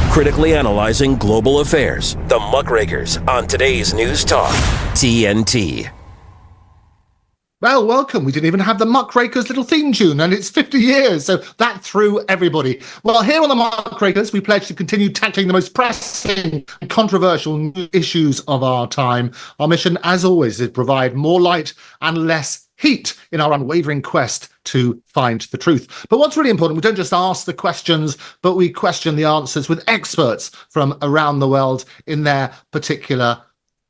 critically analyzing global affairs. The Muckrakers on today's News Talk, TNT. Well, welcome. We didn't even have the Muckrakers little theme tune, and it's 50 years, so that threw everybody. Well, here on the Muckrakers, we pledge to continue tackling the most pressing and controversial issues of our time. Our mission, as always, is to provide more light and less heat in our unwavering quest to find the truth. But what's really important, we don't just ask the questions, but we question the answers with experts from around the world in their particular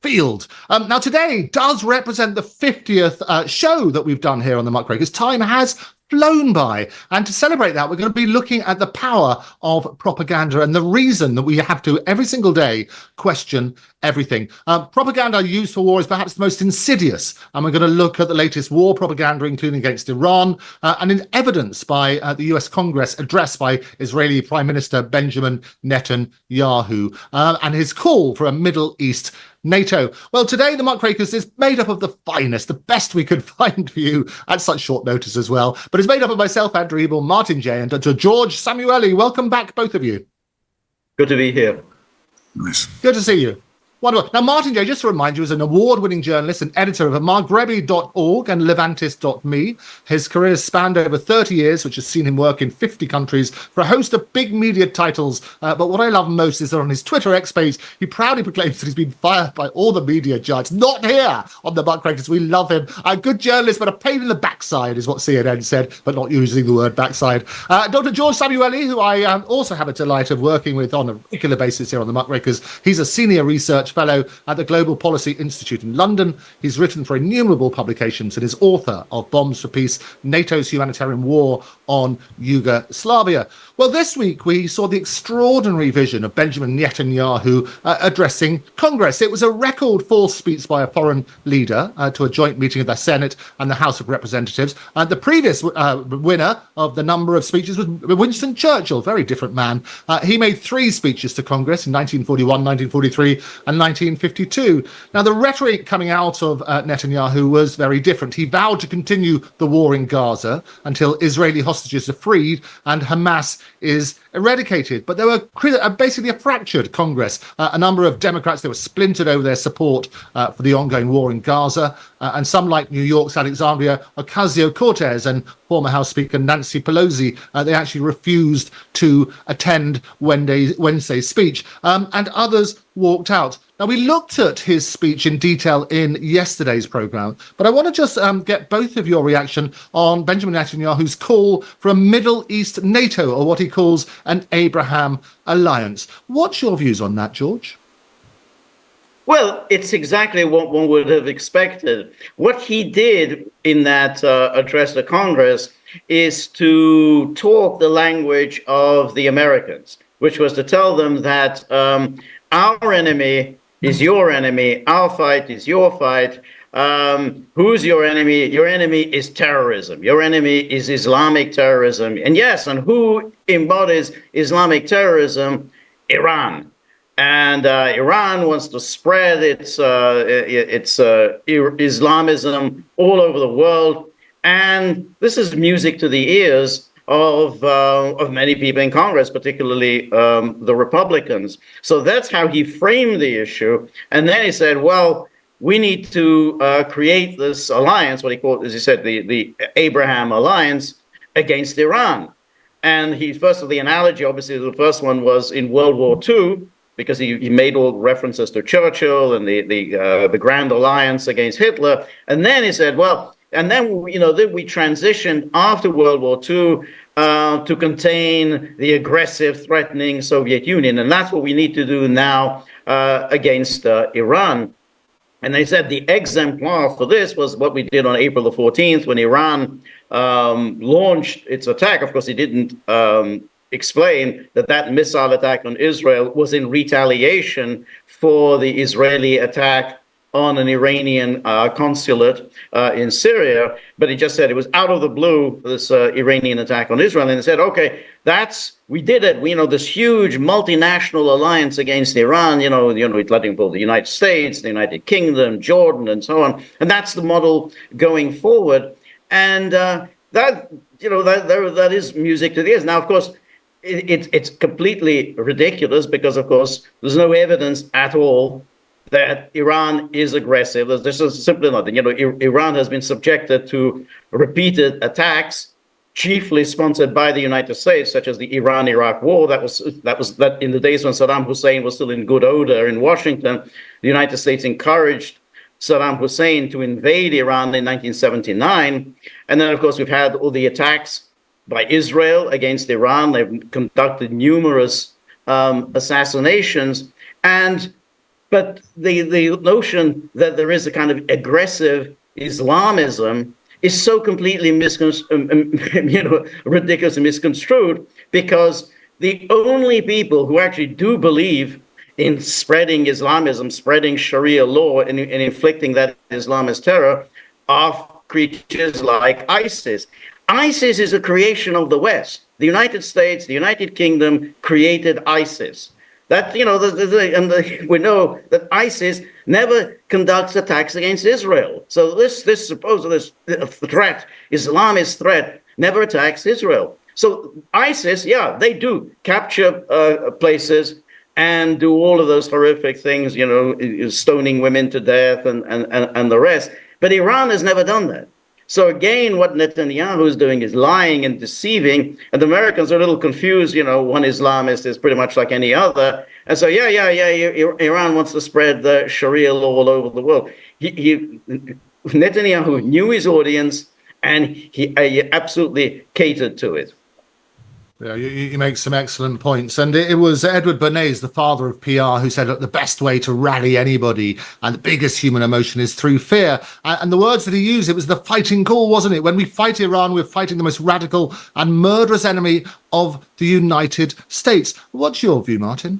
field. Now, today does represent the 50th show that we've done here on the Muckrakers. Time has flown by, and to celebrate that, we're going to be looking at the power of propaganda and the reason that we have to every single day question everything. Propaganda used for war is perhaps the most insidious, and we're going to look at the latest war propaganda, including against Iran, and in evidence by the US Congress address by Israeli Prime Minister Benjamin Netanyahu, and his call for a Middle East NATO. Well, today the Muckrakers is made up of the finest, the best we could find for you at such short notice as well. But it's made up of myself, Andrew Eborn, Martin J, and Dr. George Szamuely. Welcome back, both of you. Good to be here. Nice. Good to see you. Wonderful. Now, Martin J, just to remind you, is an award-winning journalist and editor of maghrebi.org and levantis.me. His career has spanned over 30 years, which has seen him work in 50 countries for a host of big media titles. But what I love most is that on his Twitter X page, he proudly proclaims that he's been fired by all the media giants. Not here on the Muckrakers. We love him. A good journalist, but a pain in the backside is what CNN said, but not using the word backside. Dr. George Szamuely, who I also have a delight of working with on a regular basis here on the Muckrakers. He's a senior research fellow at the Global Policy Institute in London. He's written for innumerable publications and is author of Bombs for Peace, NATO's Humanitarian War on Yugoslavia. Well, this week we saw the extraordinary vision of Benjamin Netanyahu addressing Congress. It was a record full speech by a foreign leader to a joint meeting of the Senate and the House of Representatives. The previous winner of the number of speeches was Winston Churchill, very different man. He made 3 speeches to Congress in 1941, 1943 and 1952. Now, the rhetoric coming out of Netanyahu was very different. He vowed to continue the war in Gaza until Israeli hostages are freed and Hamas is eradicated. But there were basically a fractured Congress. A number of Democrats, they were splintered over their support for the ongoing war in Gaza. And some, like New York's Alexandria Ocasio-Cortez and former House Speaker Nancy Pelosi, they actually refused to attend Wednesday's speech. And others walked out. Now, we looked at his speech in detail in yesterday's programme, but I want to just get both of your reaction on Benjamin Netanyahu's call for a Middle East NATO, or what he calls an Abraham alliance. What's your views on that, George? Well, it's exactly what one would have expected. What he did in that address to Congress is to talk the language of the Americans, which was to tell them that our enemy is your enemy, our fight is your fight. Who's your enemy? Your enemy is terrorism. Your enemy is Islamic terrorism. And yes, and who embodies Islamic terrorism? Iran. And Iran wants to spread its Islamism all over the world. And this is music to the ears of many people in Congress, particularly the Republicans. So that's how he framed the issue. And then he said, well, we need to create this alliance, what he called, as he said, the Abraham alliance against Iran. And he first of the analogy, obviously, the first one was in World War II, because he made all references to Churchill and the Grand Alliance against Hitler. And then he said, well, and then, then we transitioned after World War II to contain the aggressive, threatening Soviet Union. And that's what we need to do now against Iran. And they said the exemplar for this was what we did on April the 14th when Iran launched its attack. Of course, he didn't explain that missile attack on Israel was in retaliation for the Israeli attack on an Iranian consulate in Syria. But he just said it was out of the blue, this Iranian attack on Israel. And he said, okay, we did it. We this huge multinational alliance against Iran, letting both the United States, the United Kingdom, Jordan, and so on. And that's the model going forward. And that is music to the ears. Now, of course, it's completely ridiculous because, of course, there's no evidence at all that Iran is aggressive. This is simply nothing. Iran has been subjected to repeated attacks, chiefly sponsored by the United States, such as the Iran-Iraq War. That was in the days when Saddam Hussein was still in good odor in Washington. The United States encouraged Saddam Hussein to invade Iran in 1979. And then, of course, we've had all the attacks by Israel against Iran. They've conducted numerous assassinations. But the notion that there is a kind of aggressive Islamism is so completely ridiculous and misconstrued, because the only people who actually do believe in spreading Islamism, spreading Sharia law, and inflicting that Islamist terror are creatures like ISIS. ISIS is a creation of the West. The United States, the United Kingdom created ISIS. That, we know that ISIS never conducts attacks against Israel. So this supposed threat, Islamist threat, never attacks Israel. So ISIS, yeah, they do capture places and do all of those horrific things, stoning women to death and the rest. But Iran has never done that. So again, what Netanyahu is doing is lying and deceiving, and the Americans are a little confused. One Islamist is pretty much like any other, and so Iran wants to spread the Sharia law all over the world. Netanyahu knew his audience, and he absolutely catered to it. Yeah, you make some excellent points. And it was Edward Bernays, the father of PR, who said, look, the best way to rally anybody and the biggest human emotion is through fear. And the words that he used, it was the fighting call, wasn't it? When we fight Iran, we're fighting the most radical and murderous enemy of the United States. What's your view, Martin?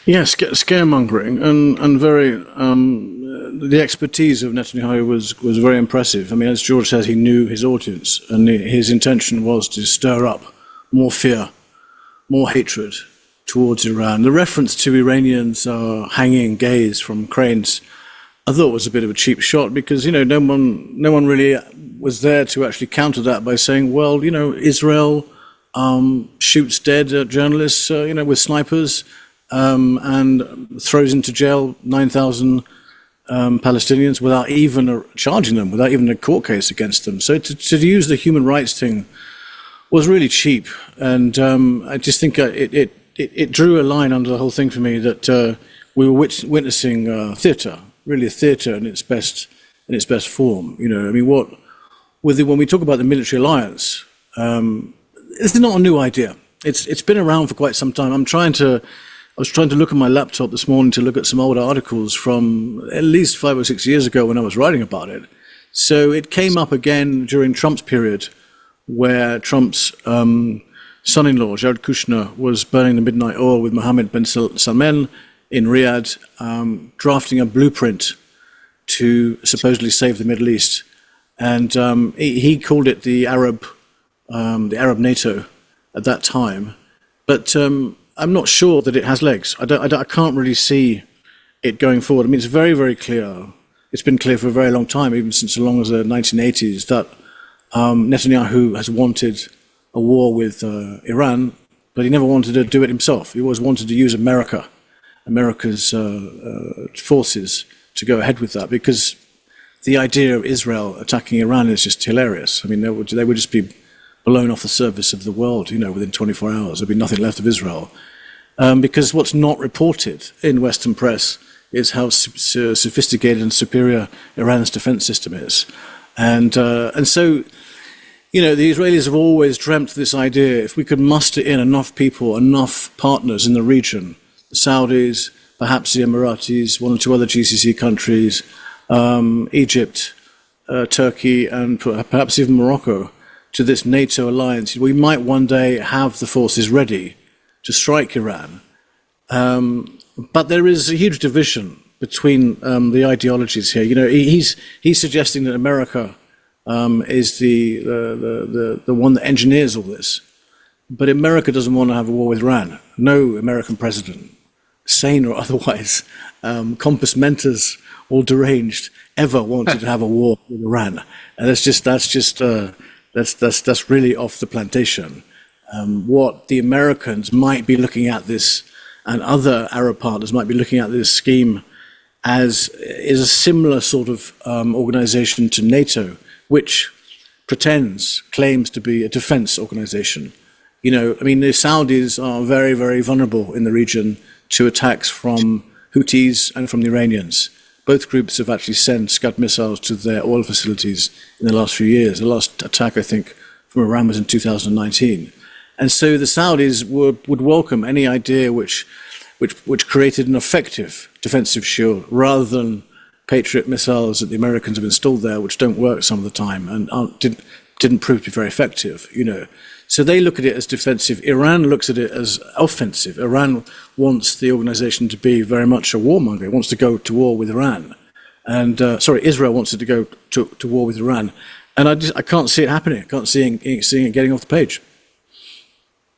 Yes, scaremongering and very the expertise of Netanyahu was very impressive. I mean, as George says, he knew his audience, and his intention was to stir up more fear, more hatred towards Iran. The reference to Iranians hanging gays from cranes, I thought was a bit of a cheap shot, because no one really was there to actually counter that by saying, well, Israel shoots dead journalists, with snipers, and throws into jail 9,000 Palestinians without even charging them, without even a court case against them. So to use the human rights thing was really cheap, and I just think it drew a line under the whole thing for me, that we were witnessing theatre, really a theatre in its best form. I mean, when we talk about the military alliance, this is not a new idea. It's been around for quite some time. I was trying to look at my laptop this morning to look at some old articles from at least 5 or 6 years ago when I was writing about it. So it came up again during Trump's period, where Trump's son-in-law, Jared Kushner, was burning the midnight oil with Mohammed bin Salman in Riyadh, drafting a blueprint to supposedly save the Middle East. And he called it the Arab NATO at that time. But I'm not sure that it has legs. I can't really see it going forward. I mean, it's very, very clear. It's been clear for a very long time, even since as long as the 1980s, that Netanyahu has wanted a war with Iran, but he never wanted to do it himself. He always wanted to use America's forces to go ahead with that, because the idea of Israel attacking Iran is just hilarious. I mean, they would just be blown off the surface of the world, within 24 hours. There'd be nothing left of Israel. Because what's not reported in Western press is how sophisticated and superior Iran's defense system is. And so, the Israelis have always dreamt this idea: if we could muster in enough people, enough partners in the region, the Saudis, perhaps the Emiratis, one or two other GCC countries, Egypt, Turkey, and perhaps even Morocco, to this NATO alliance, we might one day have the forces ready to strike Iran. But there is a huge division between the ideologies here. He's suggesting that America is the one that engineers all this. But America doesn't want to have a war with Iran. No American president, sane or otherwise, compos mentis or deranged, ever wanted to have a war with Iran. And that's really off the plantation. what the Americans might be looking at this, and other Arab partners might be looking at this scheme as is a similar sort of organization to NATO, which claims to be a defense organization. You know, I mean, the Saudis are very, very vulnerable in the region to attacks from Houthis and from the Iranians. Both groups have actually sent Scud missiles to their oil facilities in the last few years. The last attack, I think, from Iran was in 2019. And so the Saudis would welcome any idea which created an effective defensive shield rather than Patriot missiles that the Americans have installed there, which don't work some of the time and didn't prove to be very effective, you know. So they look at it as defensive. Iran looks at it as offensive. Iran wants the organization to be very much a warmonger. It wants to go to war with Iran. And, Israel wants it to go to war with Iran. And I can't see it happening. I can't see it getting off the page.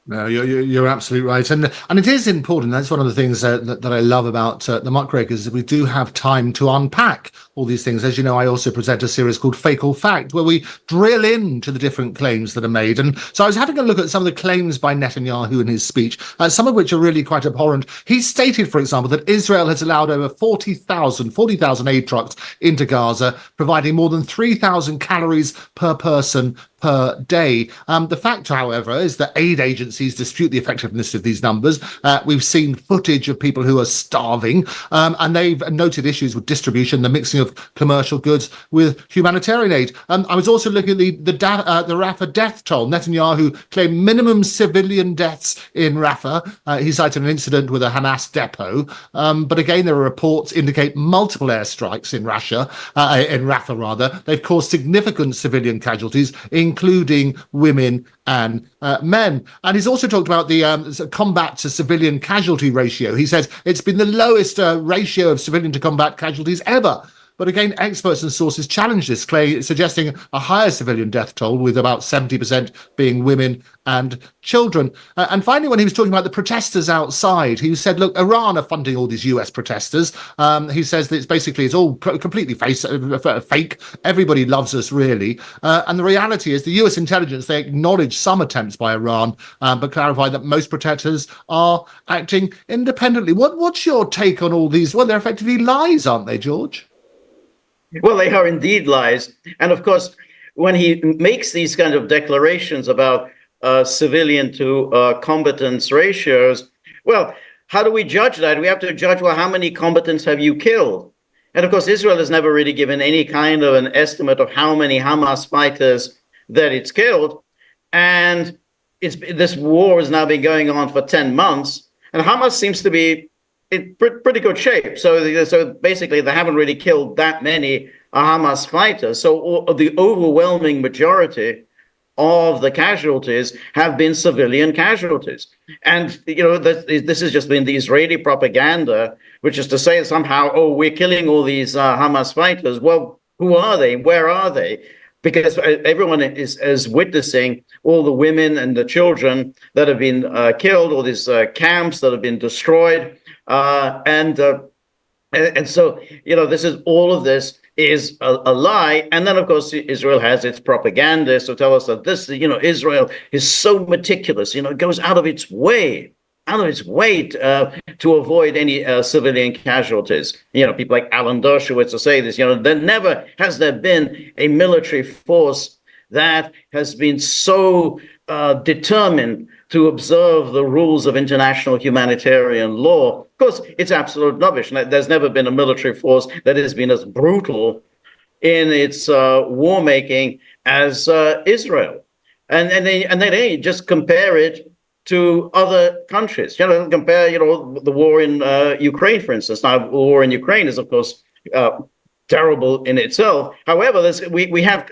No, you're absolutely right, and it is important. That's one of the things that I love about the Muckrakers, is we do have time to unpack all these things. As you know, I also present a series called Fake or Fact, where we drill into the different claims that are made. And so I was having a look at some of the claims by Netanyahu in his speech, some of which are really quite abhorrent. He stated, for example, that Israel has allowed over 40,000 aid trucks into Gaza, providing more than 3,000 calories per person per day. The fact, however, is that aid agencies dispute the effectiveness of these numbers. We've seen footage of people who are starving, and they've noted issues with distribution, the mixing of commercial goods with humanitarian aid. I was also looking at the Rafah death toll. Netanyahu claimed minimum civilian deaths in Rafah. He cited an incident with a Hamas depot, but again, there are reports indicate multiple airstrikes in Rafah rather. They've caused significant civilian casualties, including women and men. And he's also talked about the combat to civilian casualty ratio. He says it's been the lowest ratio of civilian to combat casualties ever. But again, experts and sources challenge this, suggesting a higher civilian death toll, with about 70% being women and children. And finally, when he was talking about the protesters outside, he said, look, Iran are funding all these US protesters. He says that it's all completely fake. Everybody loves us, really. And the reality is the US intelligence, they acknowledge some attempts by Iran, but clarify that most protesters are acting independently. What's your take on all these? Well, they're effectively lies, aren't they, George? Well, they are indeed lies. And of course, when he makes these kind of declarations about civilian to combatants ratios, well, how do we judge that? We have to judge, well, how many combatants have you killed? And of course, Israel has never really given any kind of an estimate of how many Hamas fighters that it's killed. And this war has now been going on for 10 months. And Hamas seems to be in pretty good shape. So basically, they haven't really killed that many Hamas fighters. So the overwhelming majority of the casualties have been civilian casualties. And, you know, this has just been the Israeli propaganda, which is to say somehow, oh, we're killing all these Hamas fighters. Well, who are they? Where are they? Because everyone is witnessing all the women and the children that have been killed, all these camps that have been destroyed. And so, you know, all of this is a lie. And then, of course, Israel has its propagandists who tell us that Israel is so meticulous, it goes out of its way to avoid any civilian casualties. People like Alan Dershowitz will say this, there never has there been a military force that has been so determined to observe the rules of international humanitarian law. Of course, it's absolute rubbish. There's never been a military force that has been as brutal in its war making as Israel. And they just compare it to other countries. Compare, the war in Ukraine, for instance. Now, the war in Ukraine is, of course, terrible in itself. However, we have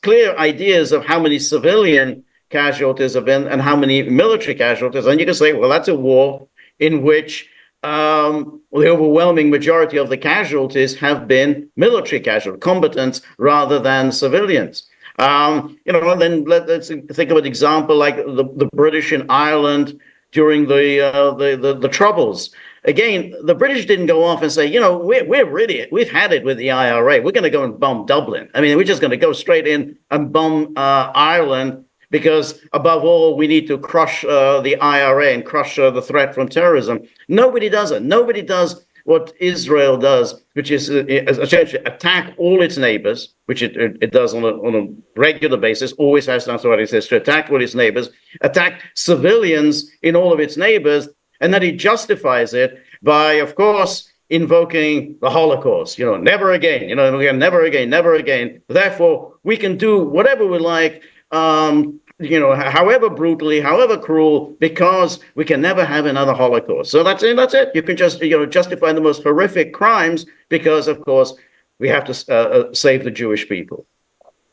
clear ideas of how many civilian casualties have been and how many military casualties. And you can say, well, that's a war in which the overwhelming majority of the casualties have been military casualties, combatants, rather than civilians. And then let's think of an example like the British in Ireland during the Troubles. Again, the British didn't go off and say, we've had it with the IRA. We're going to go and bomb Dublin. I mean, we're just going to go straight in and bomb Ireland because above all, we need to crush the IRA and crush the threat from terrorism. Nobody does it. Nobody does what Israel does, which is essentially attack all its neighbors, which it does on a regular basis, always has done throughout its history, attack all its neighbors, attack civilians in all of its neighbors, and then it justifies it by, of course, invoking the Holocaust, never again, never again, never again. Therefore, we can do whatever we like, however brutally, however cruel, because we can never have another Holocaust. So that's it. You can just, justify the most horrific crimes because, of course, we have to save the Jewish people.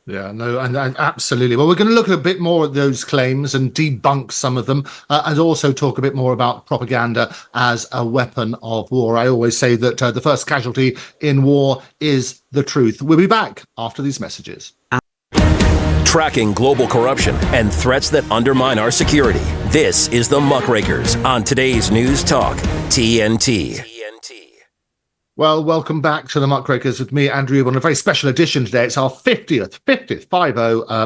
Yeah, no, and absolutely. Well, we're going to look a bit more at those claims and debunk some of them, and also talk a bit more about propaganda as a weapon of war. I always say that the first casualty in war is the truth. We'll be back after these messages. Tracking global corruption and threats that undermine our security. This is the Muckrakers on today's News Talk, TNT. Well, welcome back to the Muckrakers with me, Andrew Eborn. A very special edition today. It's our 50th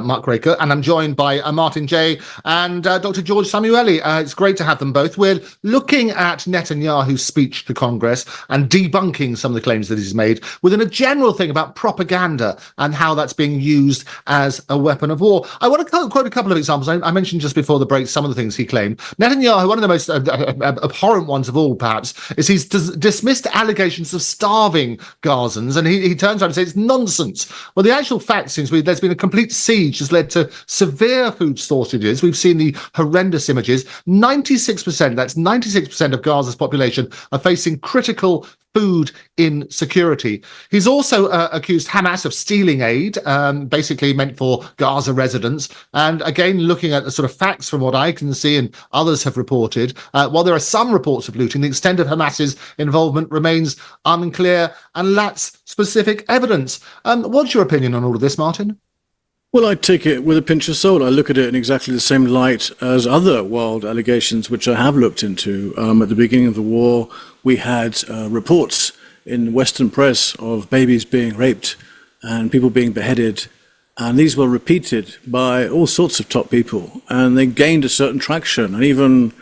Muckraker, and I'm joined by Martin J. and Dr. George Szamuely. It's great to have them both. We're looking at Netanyahu's speech to Congress and debunking some of the claims that he's made within a general thing about propaganda and how that's being used as a weapon of war. I want to quote a couple of examples. I mentioned just before the break some of the things he claimed. Netanyahu, one of the most abhorrent ones of all, perhaps, is he's dismissed allegations of starving Gazans, and he turns around and says it's nonsense. Well, the actual fact seems to be there's been a complete siege has led to severe food shortages. We've seen the horrendous images. 96%, that's 96% of Gaza's population are facing critical food insecurity. He's also accused Hamas of stealing aid, basically meant for Gaza residents. And again, looking at the sort of facts from what I can see and others have reported, while there are some reports of looting, the extent of Hamas's involvement remains unclear and lacks specific evidence. What's your opinion on all of this, Martin? Well, I take it with a pinch of salt. I look at it in exactly the same light as other wild allegations, which I have looked into. At the beginning of the war, we had reports in Western press of babies being raped and people being beheaded. And these were repeated by all sorts of top people. And they gained a certain traction. And even,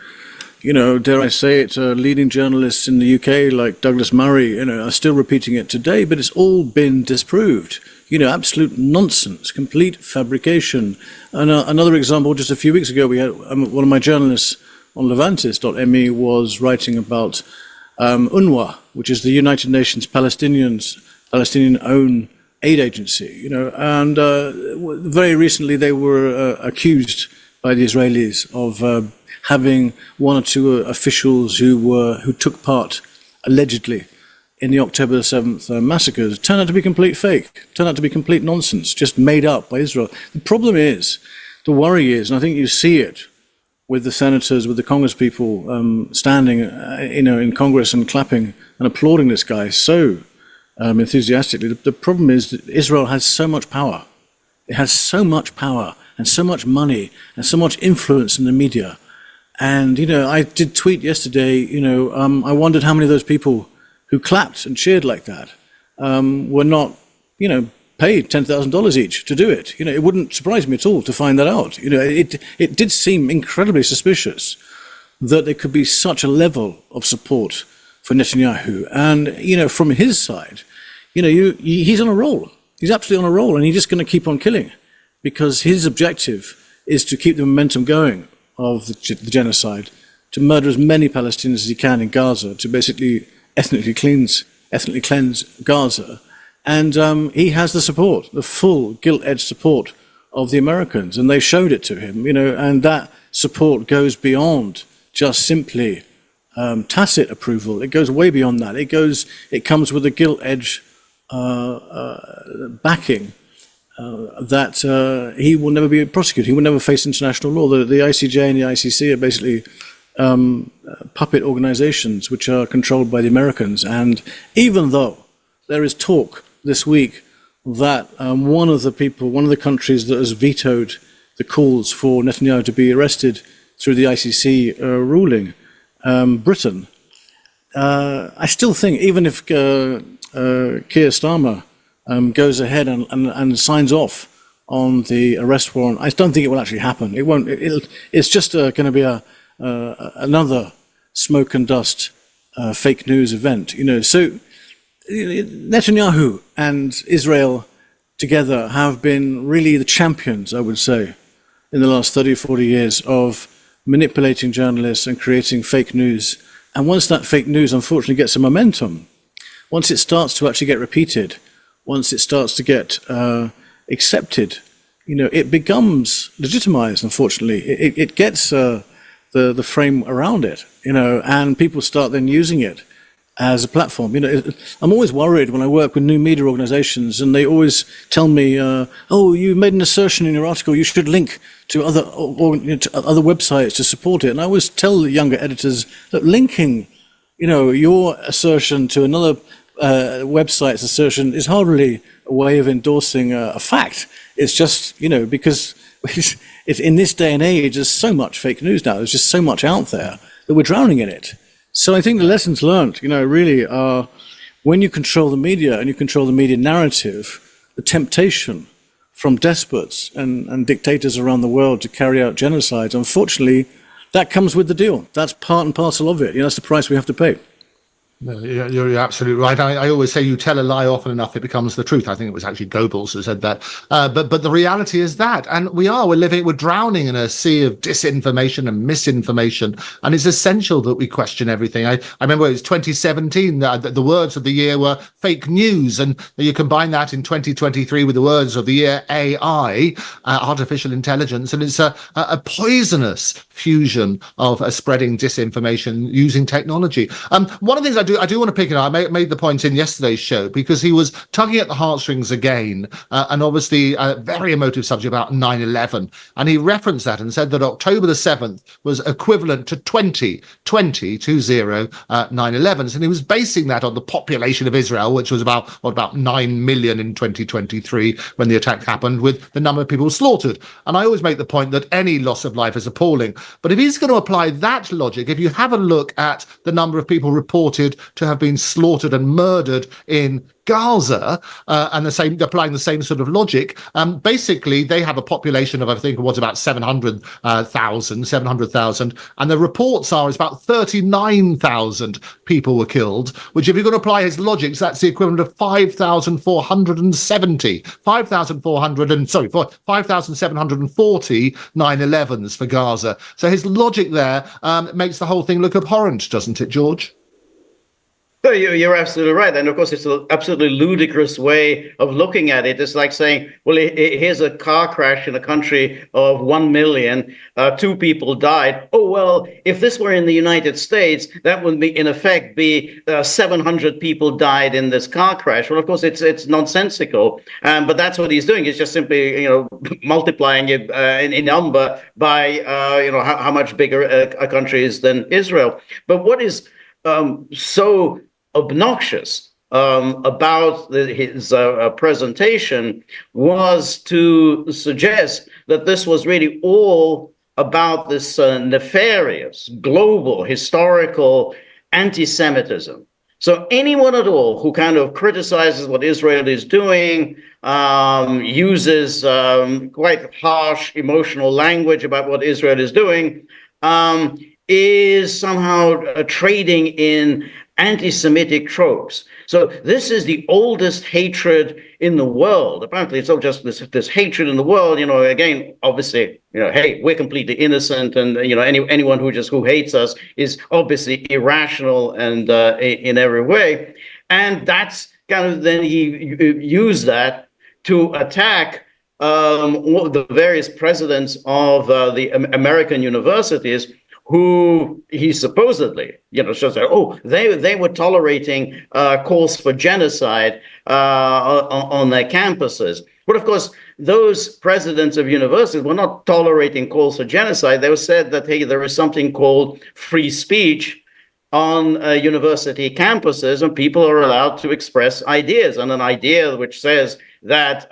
dare I say it, leading journalists in the UK like Douglas Murray, are still repeating it today. But it's all been disproved. Absolute nonsense, complete fabrication. And another example, just a few weeks ago, we had one of my journalists on Levantis.me was writing about UNRWA, which is the United Nations Palestinian-owned aid agency, and very recently they were accused by the Israelis of having one or two officials who took part, allegedly, in the October 7th massacres, turned out to be complete fake, turned out to be complete nonsense, just made up by Israel. The problem is, the worry is, and I think you see it with the senators, with the Congress people standing, in Congress and clapping and applauding this guy so enthusiastically. The problem is that Israel has so much power. It has so much power and so much money and so much influence in the media. And, I did tweet yesterday, I wondered how many of those people who clapped and cheered like that were not, paid $10,000 each to do it. It wouldn't surprise me at all to find that out. It did seem incredibly suspicious that there could be such a level of support for Netanyahu. And, from his side, he's on a roll. He's absolutely on a roll, and he's just going to keep on killing because his objective is to keep the momentum going of the genocide, to murder as many Palestinians as he can in Gaza, to basically ethnically cleanse Gaza. And he has the support, the full gilt-edged support of the Americans, and they showed it to him, and that support goes beyond just simply tacit approval. It goes way beyond that. It comes with a gilt-edged backing that he will never be prosecuted. He will never face international law. The ICJ and the ICC are basically puppet organizations which are controlled by the Americans. And even though there is talk this week that one of the countries that has vetoed the calls for Netanyahu to be arrested through the ICC ruling, Britain, I still think even if Keir Starmer goes ahead and signs off on the arrest warrant. I don't think it will actually happen. It won't. It's just going to be another smoke and dust fake news event. So Netanyahu and Israel together have been really the champions, I would say, in the last 30 or 40 years of manipulating journalists and creating fake news. And once that fake news unfortunately gets some momentum, once it starts to actually get repeated, once it starts to get accepted, it becomes legitimized, unfortunately. It gets the frame around it, and people start then using it as a platform. I'm always worried when I work with new media organizations and they always tell me, oh, you made an assertion in your article, you should link to other websites to support it. And I always tell the younger editors that linking, your assertion to another website's assertion is hardly a way of endorsing a fact. It's just, because it's in this day and age, there's so much fake news now, there's just so much out there that we're drowning in it. So I think the lessons learned, really are when you control the media and you control the media narrative, the temptation from despots and dictators around the world to carry out genocides, unfortunately, that comes with the deal. That's part and parcel of it. That's the price we have to pay. No, you're absolutely right. I always say you tell a lie often enough, it becomes the truth. I think it was actually Goebbels who said that. But the reality is that, and we're drowning in a sea of disinformation and misinformation, and it's essential that we question everything. I remember it was 2017, the words of the year were fake news, and you combine that in 2023 with the words of the year AI, artificial intelligence, and it's a poisonous fusion of spreading disinformation using technology. One of the things I do want to pick it up. I made the point in yesterday's show because he was tugging at the heartstrings again, and obviously a very emotive subject about 9/11. And he referenced that and said that October the 7th was equivalent to 20 9/11s. And he was basing that on the population of Israel, which was about 9 million in 2023 when the attack happened, with the number of people slaughtered. And I always make the point that any loss of life is appalling. But if he's going to apply that logic, if you have a look at the number of people reported to have been slaughtered and murdered in Gaza, and applying the same sort of logic, basically they have a population of, I think, what's about 700,000, and the reports are it's about 39,000 people were killed, which if you're going to apply his logic, that's the equivalent of 5,740 9/11s for Gaza. So his logic there makes the whole thing look abhorrent, doesn't it, George? No, you're absolutely right. And of course, it's an absolutely ludicrous way of looking at it. It's like saying, well, here's a car crash in a country of 1 million, 2 people died. Oh, well, if this were in the United States, that would be, in effect, be 700 people died in this car crash. Well, of course, it's nonsensical. But that's what he's doing. He's just simply, multiplying it in number by, how much bigger a country is than Israel. But what is so obnoxious about his presentation was to suggest that this was really all about this nefarious, global, historical anti-Semitism. So anyone at all who kind of criticizes what Israel is doing, uses quite harsh emotional language about what Israel is doing, is somehow trading in anti-Semitic tropes. So this is the oldest hatred in the world. Apparently, it's not just this hatred in the world. Again, obviously, hey, we're completely innocent, and anyone who hates us is obviously irrational and in every way. And that's kind of then he used that to attack the various presidents of the American universities, who he supposedly, shows that, they were tolerating calls for genocide on their campuses. But of course, those presidents of universities were not tolerating calls for genocide. They were said that, hey, there is something called free speech on university campuses, and people are allowed to express ideas. And an idea which says that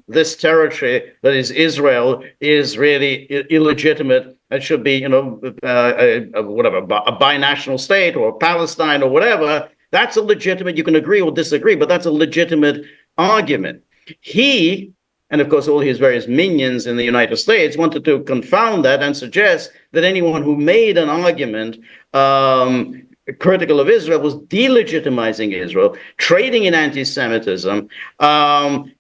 this territory that is Israel is really illegitimate and should be, a binational state or Palestine or whatever, that's a legitimate, you can agree or disagree, but that's a legitimate argument. He and of course all his various minions in the United States wanted to confound that and suggest that anyone who made an argument critical of Israel was delegitimizing Israel, trading in anti-Semitism,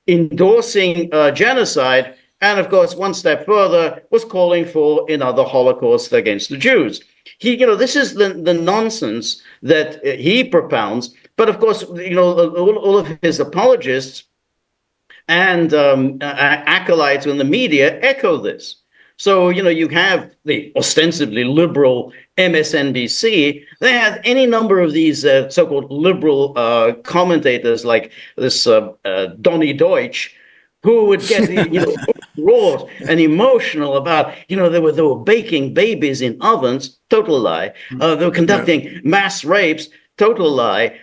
endorsing genocide, and of course, one step further, was calling for another Holocaust against the Jews. This is the nonsense that he propounds. But of course, all of his apologists and acolytes in the media echo this. So, you have the ostensibly liberal MSNBC. They have any number of these so-called liberal commentators like this Donny Deutsch, who would get wrought and emotional about, they were baking babies in ovens, total lie. They were conducting mass rapes, total lie.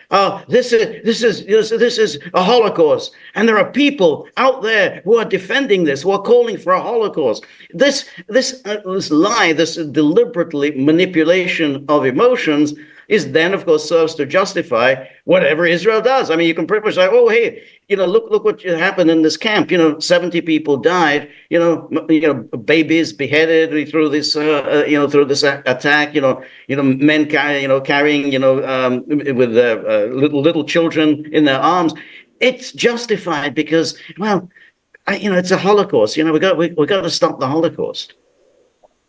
This is a Holocaust, and there are people out there who are defending this, who are calling for a Holocaust. This lie, this deliberately manipulation of emotions, is then, of course, serves to justify whatever Israel does. I mean, you can pretty much say, oh, hey, look what happened in this camp. 70 people died. Babies beheaded through this, through this attack. Men carrying, with little children in their arms. It's justified because, well, it's a Holocaust. We got to stop the Holocaust.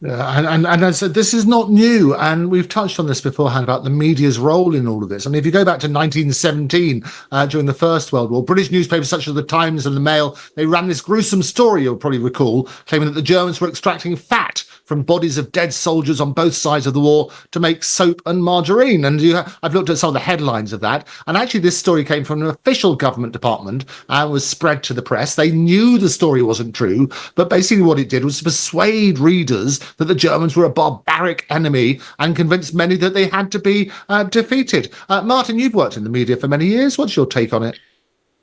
And as I said, this is not new, and we've touched on this beforehand about the media's role in all of this. I mean, if you go back to 1917, during the First World War, British newspapers such as the Times and the Mail, they ran this gruesome story, you'll probably recall, claiming that the Germans were extracting fat from bodies of dead soldiers on both sides of the war to make soap and margarine. And I've looked at some of the headlines of that, and actually this story came from an official government department and was spread to the press. They knew the story wasn't true, but basically what it did was persuade readers that the Germans were a barbaric enemy and convinced many that they had to be defeated. Martin, you've worked in the media for many years. What's your take on it?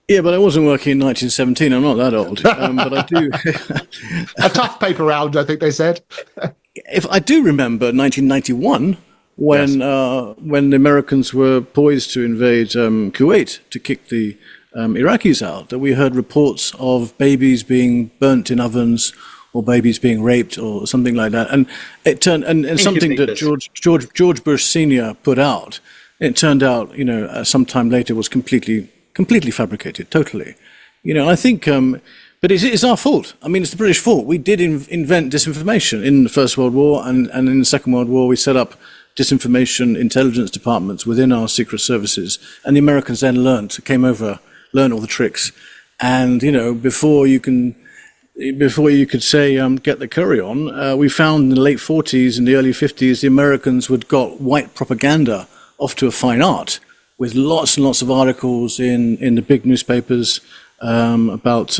Yeah, but I wasn't working in 1917. I'm not that old, but I do. A tough paper round, I think they said. If I do remember 1991, when the Americans were poised to invade Kuwait to kick the Iraqis out, that we heard reports of babies being burnt in ovens, or babies being raped, or something like that. And it turned and something that George Bush Sr. put out. It turned out, sometime later was completely fabricated, totally. I think, but it's our fault. I mean, it's the British fault. We did invent disinformation in the First World War, and in the Second World War, we set up disinformation intelligence departments within our secret services, and the Americans then learned all the tricks. And before you could say get the curry on, we found in the late 40s and the early 50s the Americans had got white propaganda off to a fine art, with lots and lots of articles in the big newspapers about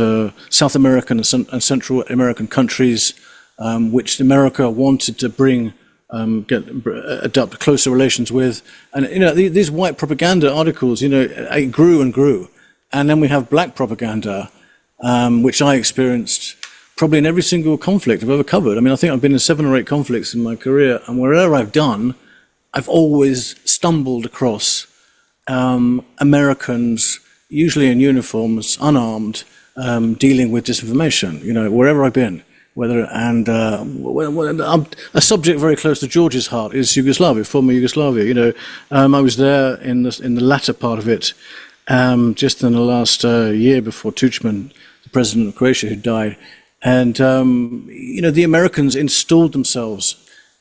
South American and Central American countries, which America wanted to adopt closer relations with. And these white propaganda articles, it grew and grew. And then we have black propaganda, which I experienced probably in every single conflict I've ever covered. I mean, I think I've been in 7 or 8 conflicts in my career, and wherever I've done, I've always stumbled across Americans, usually in uniforms, unarmed, dealing with disinformation, wherever I've been. A subject very close to George's heart is Yugoslavia, former Yugoslavia. I was there in the latter part of it, just in the last year before Tuđman, the president of Croatia, who died. And, the Americans installed themselves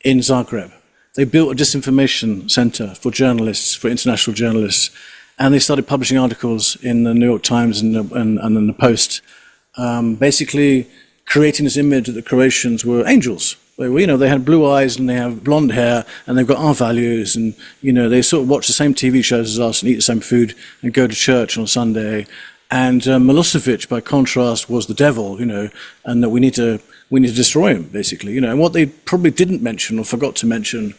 in Zagreb. They built a disinformation center for journalists, for international journalists, and they started publishing articles in the New York Times and in the Post, basically creating this image that the Croatians were angels. They had blue eyes and they have blonde hair and they've got our values, and they sort of watch the same TV shows as us and eat the same food and go to church on Sunday. And Milosevic, by contrast, was the devil, and that we need to destroy him, basically, And what they probably didn't mention or forgot to mention,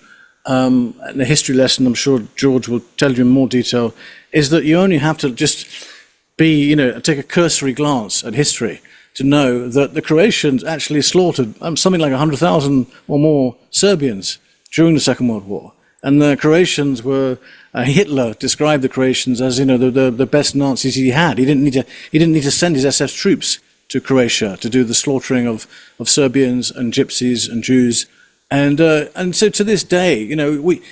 and the history lesson, I'm sure George will tell you in more detail, is that you only have to just take a cursory glance at history to know that the Croatians actually slaughtered something like 100,000 or more Serbians during the Second World War. And the Croatians were, Hitler described the Croatians as, the best Nazis he had. He didn't need to send his SS troops to Croatia to do the slaughtering of Serbians and Gypsies and Jews. And so to this day,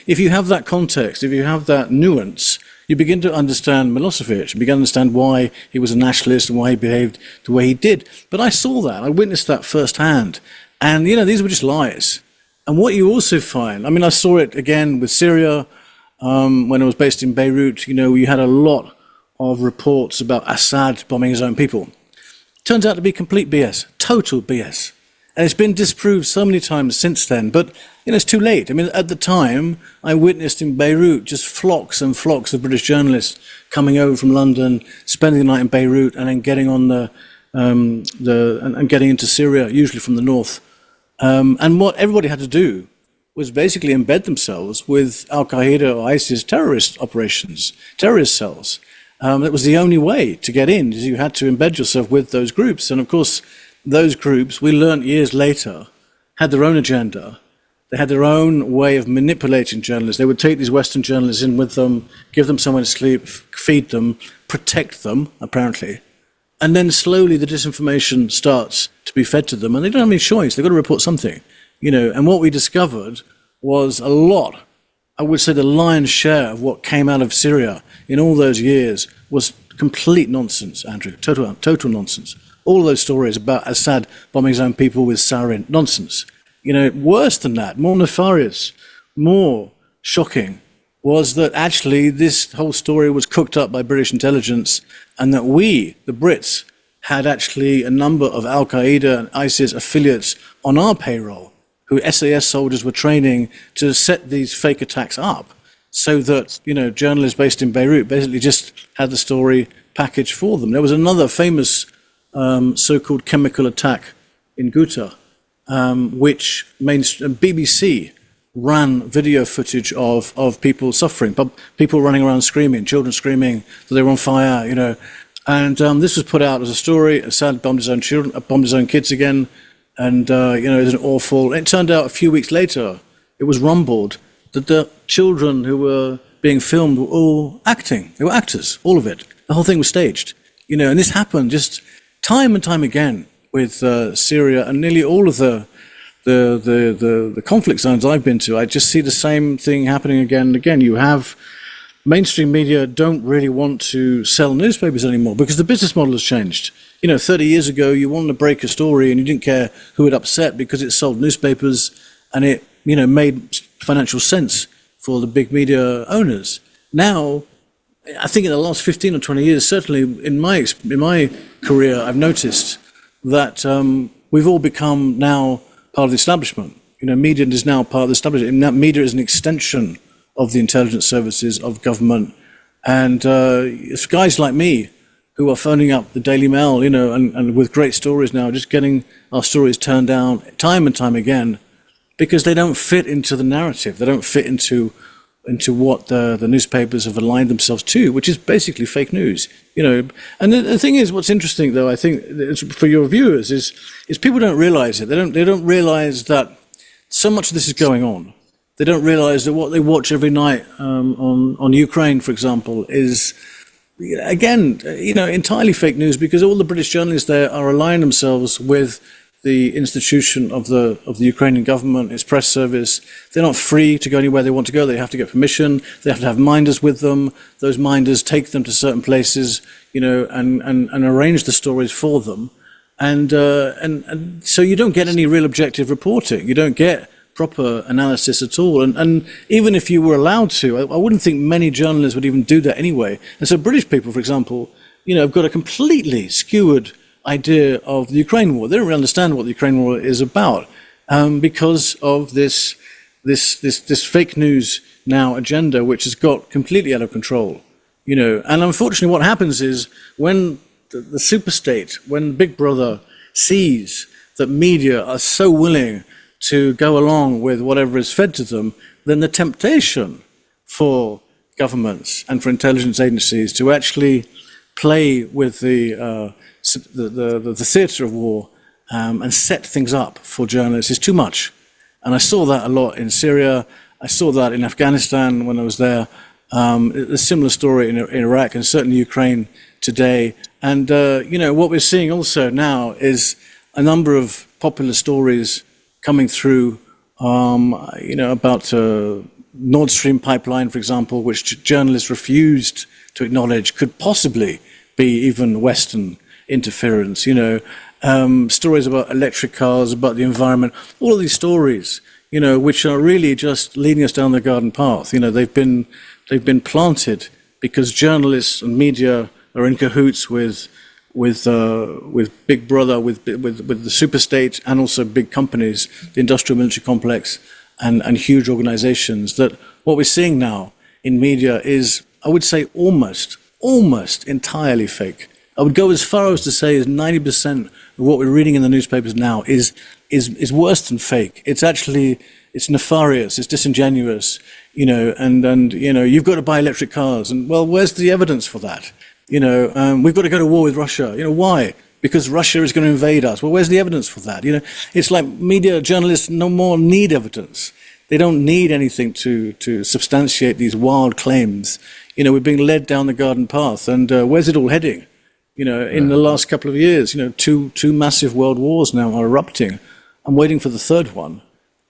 if you have that context, if you have that nuance, you begin to understand Milosevic, you begin to understand why he was a nationalist and why he behaved the way he did. But I saw that, I witnessed that firsthand. And, these were just lies. And what you also find, I saw it again with Syria, when I was based in Beirut, you had a lot of reports about Assad bombing his own people. Turns out to be complete BS, total BS. And it's been disproved so many times since then, but it's too late. At the time, I witnessed in Beirut just flocks and flocks of British journalists coming over from London, spending the night in Beirut, and then getting on and getting into Syria, usually from the north. And what everybody had to do was basically embed themselves with Al-Qaeda or ISIS terrorist operations, terrorist cells. That was the only way to get in, is you had to embed yourself with those groups. And of course, those groups, we learned years later, had their own agenda. They had their own way of manipulating journalists. They would take these Western journalists in with them, give them somewhere to sleep, feed them, protect them, apparently. And then slowly the disinformation starts to be fed to them, and they don't have any choice. They've got to report something, And what we discovered was a lot, I would say the lion's share of what came out of Syria in all those years was complete nonsense, Andrew, total nonsense. All those stories about Assad bombing his own people with sarin, nonsense. Worse than that, more nefarious, more shocking, was that actually this whole story was cooked up by British intelligence, and that we, the Brits, had actually a number of Al-Qaeda and ISIS affiliates on our payroll, who SAS soldiers were training to set these fake attacks up, so that, journalists based in Beirut basically just had the story packaged for them. There was another famous so-called chemical attack in Ghouta, which BBC ran video footage of people suffering, people running around screaming, children screaming that they were on fire, And this was put out as a story. Assad bombed his own children, bombed his own kids again, and it was an awful. It turned out a few weeks later, it was rumbled that the children who were being filmed were all acting. They were actors, all of it. The whole thing was staged, And this happened just time and time again with Syria and nearly all of the conflict zones I've been to. I just see the same thing happening again and again. You have mainstream media don't really want to sell newspapers anymore because the business model has changed. 30 years ago, you wanted to break a story and you didn't care who it upset because it sold newspapers and it, made financial sense for the big media owners. Now, I think in the last 15 or 20 years, certainly in my career, I've noticed that we've all become now part of the establishment. Media is now part of the establishment. And that media is an extension of the intelligence services of government. And it's guys like me who are phoning up the Daily Mail, and with great stories now, just getting our stories turned down time and time again because they don't fit into the narrative. They don't fit into what the newspapers have aligned themselves to, which is basically fake news, And the thing is, what's interesting, though, I think, for your viewers, is people don't realize it. They don't realize that so much of this is going on. They don't realize that what they watch every night on Ukraine, for example, is, again, entirely fake news because all the British journalists there are aligning themselves with the institution of the Ukrainian government, its press service. They're not free to go anywhere they want to go. They have to get permission. They have to have minders with them. Those minders take them to certain places, and arrange the stories for them. And so you don't get any real objective reporting. You don't get proper analysis at all. And even if you were allowed to, I wouldn't think many journalists would even do that anyway. And so British people, for example, have got a completely skewered idea of the Ukraine war. They don't really understand what the Ukraine war is about because of this fake news now agenda, which has got completely out of control. And unfortunately, what happens is when the superstate, when Big Brother sees that media are so willing to go along with whatever is fed to them, then the temptation for governments and for intelligence agencies to actually play with the theatre of war and set things up for journalists is too much. And I saw that a lot in Syria. I saw that in Afghanistan when I was there. A similar story in Iraq and certainly Ukraine today. And, what we're seeing also now is a number of popular stories coming through, about Nord Stream pipeline, for example, which journalists refused to acknowledge could possibly be even Western interference, stories about electric cars, about the environment, all of these stories, which are really just leading us down the garden path. They've been planted because journalists and media are in cahoots with Big Brother, with the superstate, and also big companies, the industrial military complex, and huge organizations. That what we're seeing now in media is, I would say, almost entirely fake. I would go as far as to say is 90% of what we're reading in the newspapers now is worse than fake. It's nefarious, it's disingenuous, and you've got to buy electric cars. And well, where's the evidence for that? We've got to go to war with Russia. Why? Because Russia is going to invade us. Well, where's the evidence for that? It's like media journalists no more need evidence. They don't need anything to substantiate these wild claims. We're being led down the garden path. And where's it all heading? In the last couple of years, two massive world wars now are erupting. I'm waiting for the third one.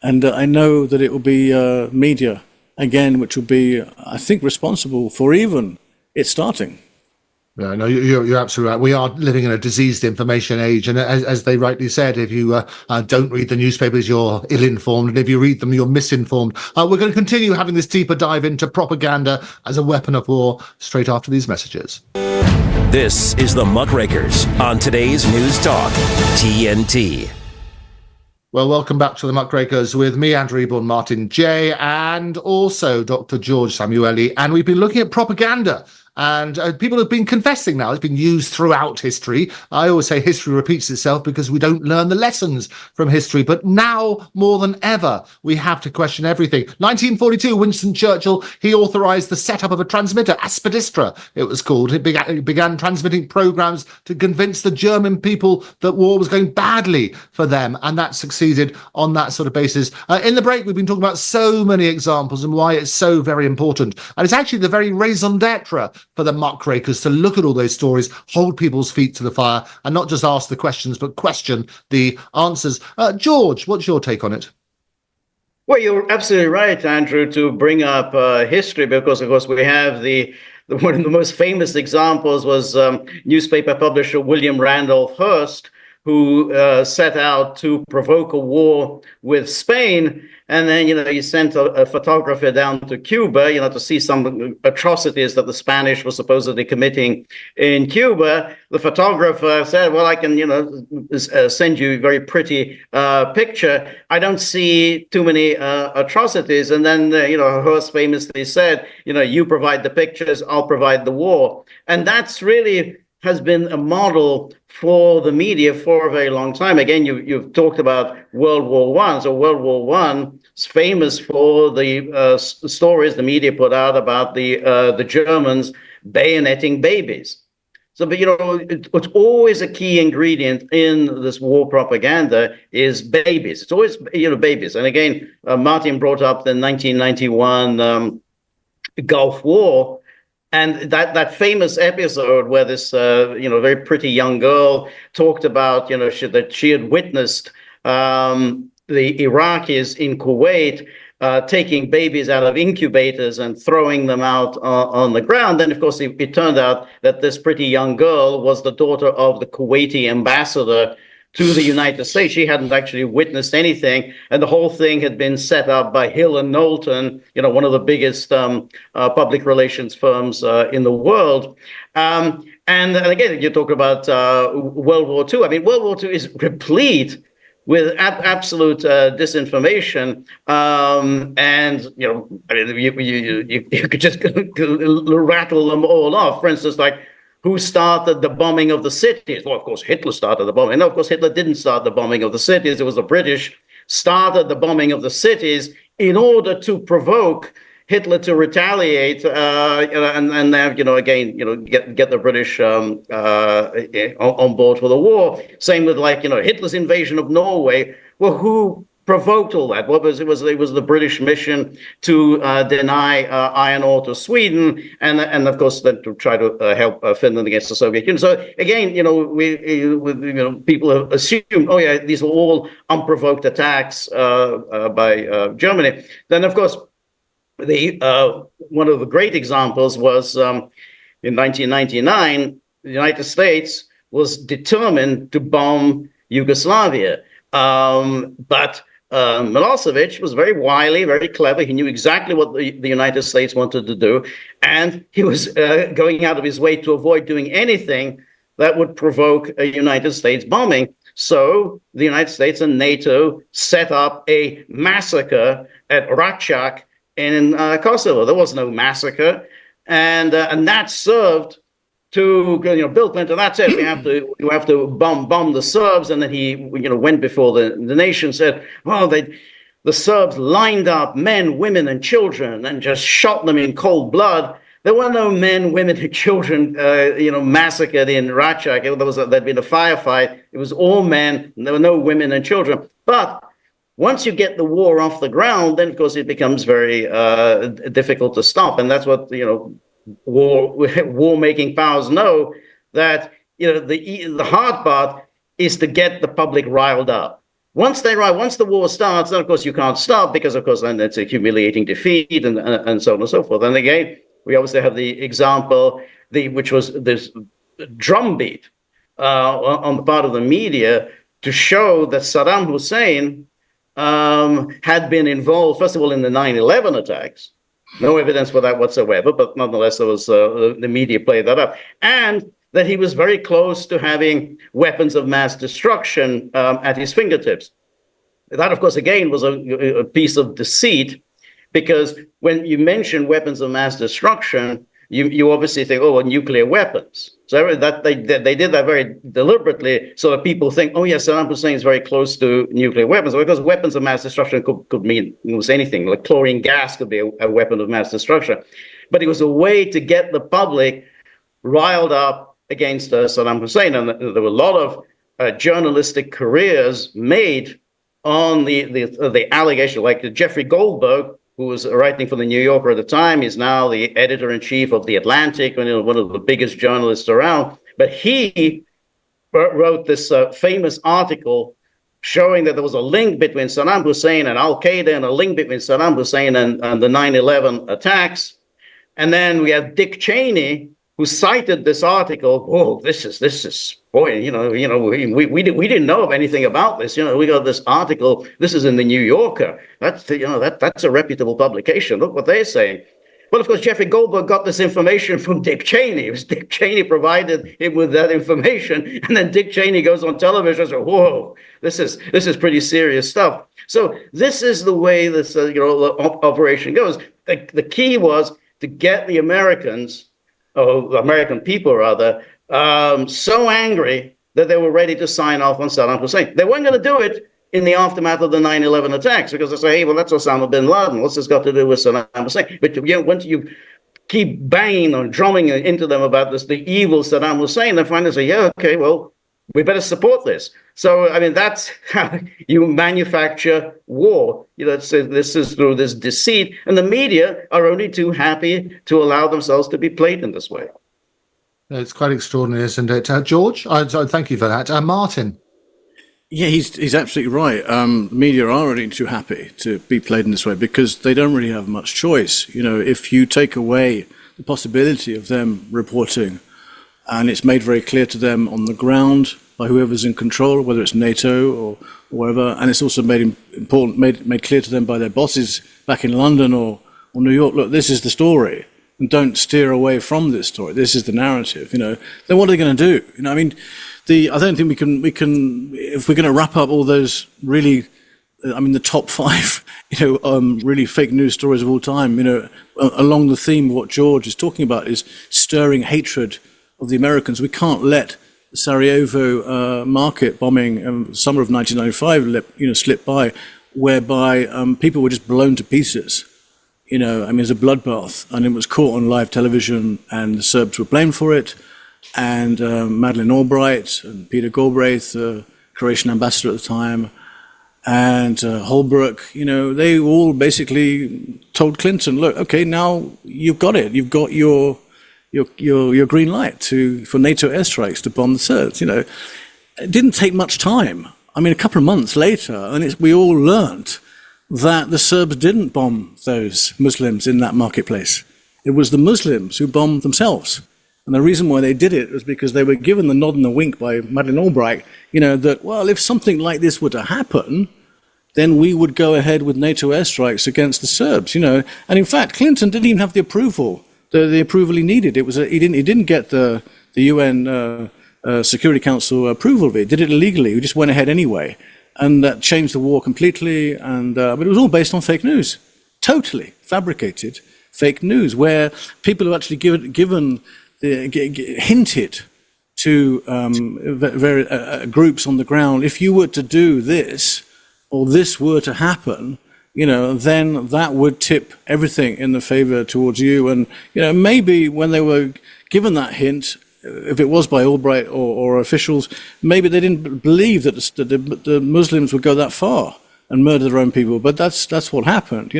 And I know that it will be media, again, which will be, I think, responsible for even it starting. Yeah, no, you're absolutely right. We are living in a diseased information age, and as they rightly said, if you don't read the newspapers, you're ill-informed, and if you read them, you're misinformed. We're going to continue having this deeper dive into propaganda as a weapon of war straight after these messages. This is the Muckrakers on today's News Talk, TNT. Well, welcome back to the Muckrakers with me, Andrew Eborn, Martin J, and also Dr. George Szamuely. And we've been looking at propaganda. And people have been confessing now. It's been used throughout history. I always say history repeats itself because we don't learn the lessons from history. But now, more than ever, we have to question everything. 1942, Winston Churchill, he authorized the setup of a transmitter, Aspidistra, it was called. It began transmitting programs to convince the German people that war was going badly for them. And that succeeded on that sort of basis. In the break, we've been talking about so many examples and why it's so very important. And it's actually the very raison d'etre for the Muckrakers to look at all those stories, hold people's feet to the fire, and not just ask the questions, but question the answers. George, what's your take on it? Well, you're absolutely right, Andrew, to bring up history, because, of course, we have one of the most famous examples was newspaper publisher William Randolph Hearst, who set out to provoke a war with Spain. And then, he sent a photographer down to Cuba, to see some atrocities that the Spanish were supposedly committing in Cuba. The photographer said, well, I can, send you a very pretty picture. I don't see too many atrocities. And then, Hearst famously said, you provide the pictures, I'll provide the war. And that's really has been a model for the media for a very long time. Again, you've talked about World War I. So World War I is famous for the stories the media put out about the Germans bayoneting babies. So, but what's always a key ingredient in this war propaganda is babies. It's always babies. And again, Martin brought up the 1991 Gulf War. And that famous episode where this, very pretty young girl talked about, that she had witnessed the Iraqis in Kuwait taking babies out of incubators and throwing them out on the ground. Then, of course, it turned out that this pretty young girl was the daughter of the Kuwaiti ambassador to the United States. She hadn't actually witnessed anything, and the whole thing had been set up by Hill and Knowlton, one of the biggest public relations firms in the world. And again, you talk about World War II. I mean, World War II is replete with absolute disinformation, and you could just rattle them all off. For instance, like, who started the bombing of the cities? Well, of course, Hitler started the bombing. No, of course, Hitler didn't start the bombing of the cities. It was the British started the bombing of the cities in order to provoke Hitler to retaliate, and then, get the British on board for the war. Same with Hitler's invasion of Norway. Well, who provoked all that? What was it? Was the British mission to deny iron ore to Sweden, and of course then to try to help Finland against the Soviet Union. So again, people have assumed, oh yeah, these were all unprovoked attacks by Germany. Then of course, one of the great examples was in 1999, the United States was determined to bomb Yugoslavia. But Milosevic was very wily, very clever. He knew exactly what the United States wanted to do. And he was going out of his way to avoid doing anything that would provoke a United States bombing. So the United States and NATO set up a massacre at Račak in Kosovo. There was no massacre. And that served to Bill Clinton. That's it. We have to bomb the Serbs. And then he went before the nation, said, well, the Serbs lined up men, women, and children and just shot them in cold blood. There were no men, women, and children, massacred in Račak. There'd been a firefight. It was all men. And there were no women and children. But once you get the war off the ground, then of course it becomes very difficult to stop, and that's what war-making powers know, that the hard part is to get the public riled up. Once the war starts, then of course you can't stop, because of course then it's a humiliating defeat and so on and so forth. And again, we obviously have the example, which was this drumbeat on the part of the media to show that Saddam Hussein had been involved, first of all, in the 9/11 attacks. No evidence for that whatsoever, but nonetheless, there was the media played that up, and that he was very close to having weapons of mass destruction at his fingertips. That, of course, again, was a piece of deceit, because when you mention weapons of mass destruction, you obviously think, oh, well, nuclear weapons. So that they did that very deliberately, so that people think, oh yes, Saddam Hussein is very close to nuclear weapons, because weapons of mass destruction could mean almost anything. Like chlorine gas could be a weapon of mass destruction, but it was a way to get the public riled up against Saddam Hussein, and there were a lot of journalistic careers made on the allegation, like Jeffrey Goldberg, who was writing for the New Yorker at the time. He's now the editor-in-chief of The Atlantic, one of the biggest journalists around. But he wrote this famous article showing that there was a link between Saddam Hussein and Al-Qaeda, and a link between Saddam Hussein and the 9/11 attacks. And then we have Dick Cheney, who cited this article. Oh, this is boy, we didn't know of anything about this. We got this article. This is in the New Yorker. That's a reputable publication. Look what they're saying. Well, of course, Jeffrey Goldberg got this information from Dick Cheney. It was Dick Cheney provided him with that information, and then Dick Cheney goes on television and says, "Whoa, this is pretty serious stuff." So this is the way this operation goes. The key was to get the Americans, or American people rather, so angry that they were ready to sign off on Saddam Hussein. They weren't going to do it in the aftermath of the 9/11 attacks, because they say, hey, well, that's Osama bin Laden. What's this got to do with Saddam Hussein? But once you keep banging or drumming into them about this, the evil Saddam Hussein, they finally say, yeah, okay, well, we better support this. So, I mean, that's how you manufacture war. This is through this deceit, and the media are only too happy to allow themselves to be played in this way. It's quite extraordinary, isn't it? George, thank you for that. Martin. Yeah, he's absolutely right. The media are only too happy to be played in this way, because they don't really have much choice. If you take away the possibility of them reporting, and it's made very clear to them on the ground by whoever's in control, whether it's NATO or wherever, and it's also made clear to them by their bosses back in London or New York, look, this is the story, and don't steer away from this story. This is the narrative. Then what are they going to do? I mean, I don't think we can if we're going to wrap up all those really, the top 5, really fake news stories of all time, along the theme of what George is talking about, is stirring hatred of the Americans. We can't let the Sarajevo market bombing, summer of 1995, slip by, whereby people were just blown to pieces. It was a bloodbath, and it was caught on live television, and the Serbs were blamed for it. And Madeleine Albright and Peter Galbraith, the Croatian ambassador at the time, and Holbrooke, they all basically told Clinton, look, okay, now you've got it. You've got your green light for NATO airstrikes to bomb the Serbs. It didn't take much time. I mean, a couple of months later, and we all learned that the Serbs didn't bomb those Muslims in that marketplace. It was the Muslims who bombed themselves. And the reason why they did it was because they were given the nod and the wink by Madeleine Albright, that, well, if something like this were to happen, then we would go ahead with NATO airstrikes against the Serbs, And in fact, Clinton didn't even have the approval, the approval he needed. He didn't get the UN Security Council approval of it. He did it illegally. He just went ahead anyway. And that changed the war completely. But it was all based on fake news, totally fabricated fake news, where people have actually hinted to groups on the ground, if you were to do this, or this were to happen, then that would tip everything in the favor towards you. And, maybe when they were given that hint, if it was by Albright or officials, maybe they didn't believe that the Muslims would go that far and murder their own people. But that's what happened,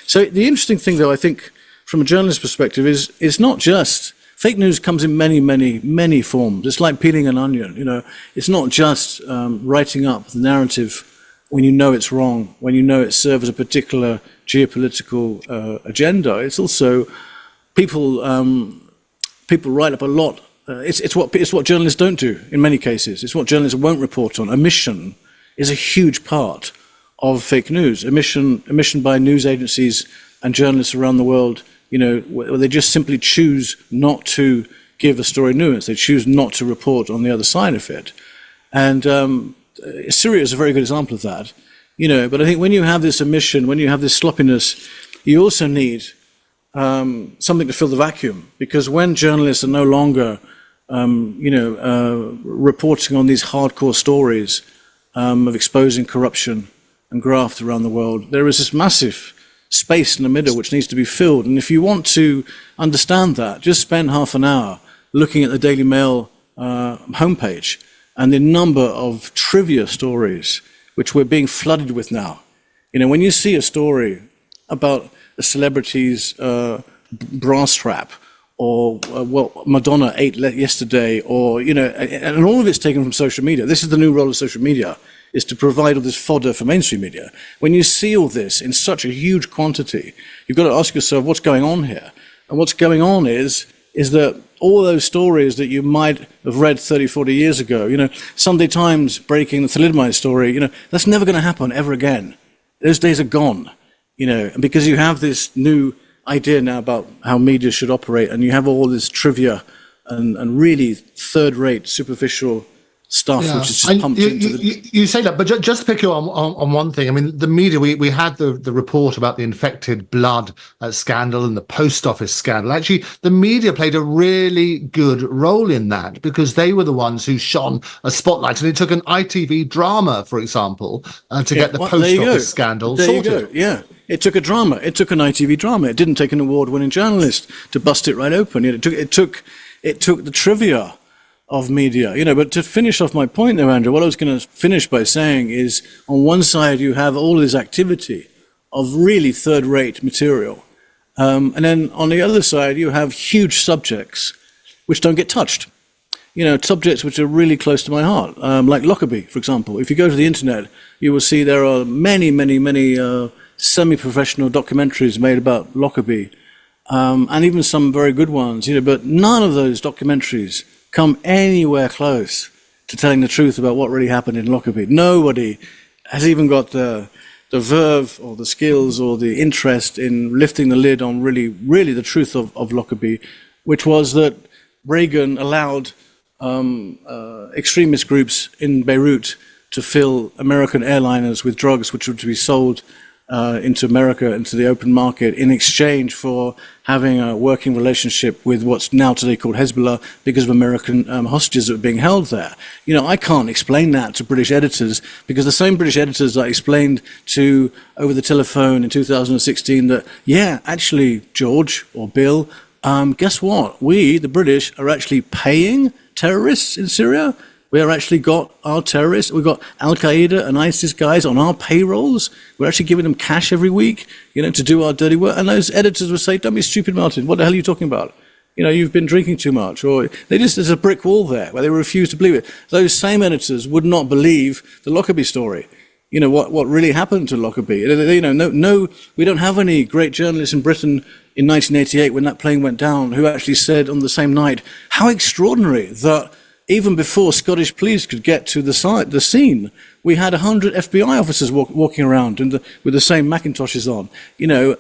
So the interesting thing, though, I think, from a journalist perspective, is it's not just fake news comes in many, many, many forms. It's like peeling an onion. It's not just writing up the narrative when you know it's wrong, when you know it serves a particular geopolitical agenda. It's also people write up a lot. It's what journalists don't do in many cases. It's what journalists won't report on. Omission is a huge part of fake news. Omission by news agencies and journalists around the world. Where they just simply choose not to give a story nuance. They choose not to report on the other side of it. And Syria is a very good example of that. But I think when you have this omission, when you have this sloppiness, you also need something to fill the vacuum. Because when journalists are no longer, reporting on these hardcore stories of exposing corruption and graft around the world, there is this massive space in the middle which needs to be filled. And if you want to understand that, just spend half an hour looking at the Daily Mail homepage and the number of trivia stories which we're being flooded with now. When you see a story about a celebrity's bra strap, or what Madonna ate yesterday, or, and all of it's taken from social media. This is the new role of social media, is to provide all this fodder for mainstream media. When you see all this in such a huge quantity, you've got to ask yourself, what's going on here? And what's going on is that all those stories that you might have read 30, 40 years ago, Sunday Times breaking the thalidomide story, that's never going to happen ever again. Those days are gone, and because you have this new idea now about how media should operate, and you have all this trivia and really third-rate, superficial stuff, which is just pumped into the... You say that, but just to pick you on one thing. I mean, the media, we had the report about the infected blood scandal and the post office scandal. Actually, the media played a really good role in that, because they were the ones who shone a spotlight. And it took an ITV drama, for example, to get the post office scandal sorted. There you go, yeah. It took a drama. It took an ITV drama. It didn't take an award-winning journalist to bust it right open. It took the trivia of media, but to finish off my point there, Andrew, what I was going to finish by saying is, on one side you have all this activity of really third-rate material, and then on the other side you have huge subjects which don't get touched, subjects which are really close to my heart, like Lockerbie, for example. If you go to the internet, you will see there are many semi-professional documentaries made about Lockerbie, and even some very good ones, but none of those documentaries come anywhere close to telling the truth about what really happened in Lockerbie. Nobody has even got the verve or the skills or the interest in lifting the lid on really the truth of Lockerbie, which was that Reagan allowed extremist groups in Beirut to fill American airliners with drugs which were to be sold into America, into the open market, in exchange for having a working relationship with what's now today called Hezbollah, because of American hostages that were being held there. I can't explain that to British editors, because the same British editors I explained to over the telephone in 2016 that, actually, George or Bill, guess what? We, the British, are actually paying terrorists in Syria We are actually got our terrorists, we've got Al-Qaeda and ISIS guys on our payrolls. We're actually giving them cash every week, to do our dirty work. And those editors would say, don't be stupid, Martin. What the hell are you talking about? You've been drinking too much. Or there's a brick wall there where they refuse to believe it. Those same editors would not believe the Lockerbie story. What really happened to Lockerbie. No, we don't have any great journalists in Britain in 1988 when that plane went down who actually said on the same night, how extraordinary that even before Scottish police could get to the scene, we had 100 FBI officers walking around with the same Macintoshes on,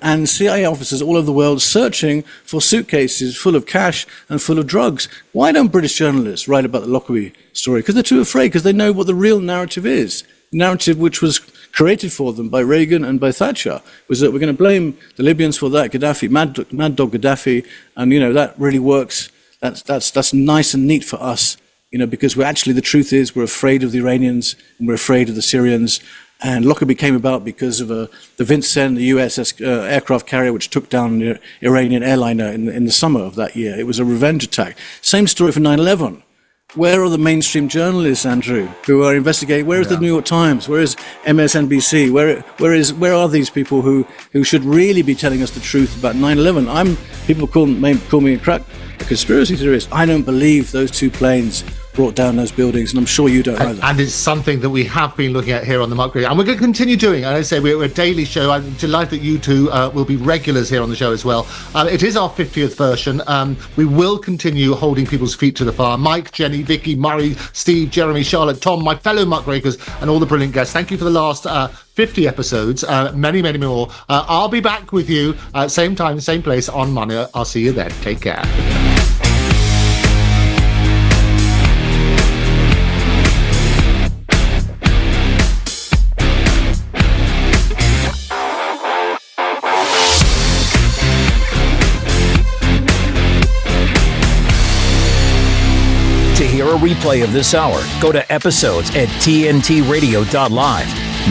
and CIA officers all over the world searching for suitcases full of cash and full of drugs. Why don't British journalists write about the Lockerbie story? Because they're too afraid, because they know what the real narrative is. The narrative which was created for them by Reagan and by Thatcher was that we're going to blame the Libyans for that, Gaddafi, mad dog Gaddafi, and that really works. That's nice and neat for us. Because the truth is we're afraid of the Iranians and we're afraid of the Syrians. And Lockerbie came about because of the Vincennes, the USS aircraft carrier, which took down the Iranian airliner in the summer of that year. It was a revenge attack. Same story for 9/11. Where are the mainstream journalists, Andrew, who are investigating? Where is the New York Times? Where is MSNBC? Where are these people who should really be telling us the truth about 9/11? People call me a conspiracy theorist. I don't believe those two planes brought down those buildings, and I'm sure you don't either. And it's something that we have been looking at here on the Muckrakers, and we're going to continue doing. And I say we're a daily show. I'm delighted that you two will be regulars here on the show as well. It is our 50th version. We will continue holding people's feet to the fire. Mike, Jenny, Vicky, Murray, Steve, Jeremy, Charlotte, Tom, my fellow Muckrakers, and all the brilliant guests. Thank you for the last 50 episodes, many, many more. I'll be back with you same time, same place on Monday. I'll see you then. Take care. To hear a replay of this hour, go to episodes at tntradio.live.